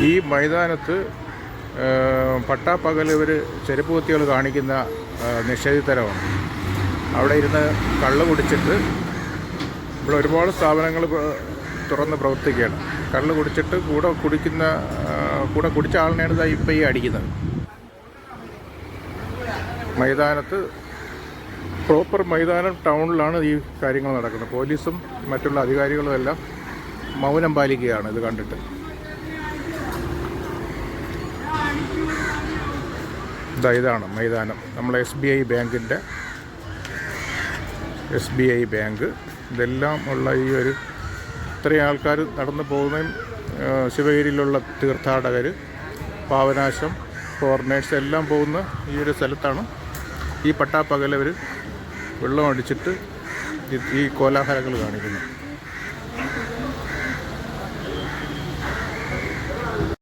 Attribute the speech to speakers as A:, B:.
A: ഈ മൈതാനത്ത് പട്ടാപ്പകൽ ഇവർ ചെരുപ്പ് കുത്തികൾ കാണിക്കുന്ന നിഷേധിത്തരമാണ്. അവിടെ ഇരുന്ന് കള്ള് കുടിച്ചിട്ട് ഇവിടെ ഒരുപാട് സ്ഥാപനങ്ങൾ തുറന്ന് പ്രവർത്തിക്കുകയാണ്. കള്ള് കുടിച്ചിട്ട് കൂടെ കുടിച്ച ആളിനെയാണ് ഇപ്പോൾ ഈ അടിക്കുന്നത്. മൈതാനത്ത് പ്രോപ്പർ മൈതാനം ടൗണിലാണ് ഈ കാര്യങ്ങൾ നടക്കുന്നത്. പോലീസും മറ്റുള്ള അധികാരികളും എല്ലാം മൗനം പാലിക്കുകയാണ് ഇത് കണ്ടിട്ട്. ഇതാണ് മൈതാനം. നമ്മളെ SBI ബാങ്ക് ഇതെല്ലാം ഉള്ള ഈ ഒരു ഇത്രയും ആൾക്കാർ നടന്നു പോകുന്നതും ശിവഗിരിയിലുള്ള തീർത്ഥാടകർ, പാവനാശം, ഫോറിനേഴ്സ് എല്ലാം പോകുന്ന ഈ ഒരു സ്ഥലത്താണ് ഈ പട്ടാപ്പകലവർ വെള്ളം അടിച്ചിട്ട് ഈ കോലാഹലങ്ങൾ കാണിക്കുന്നത്.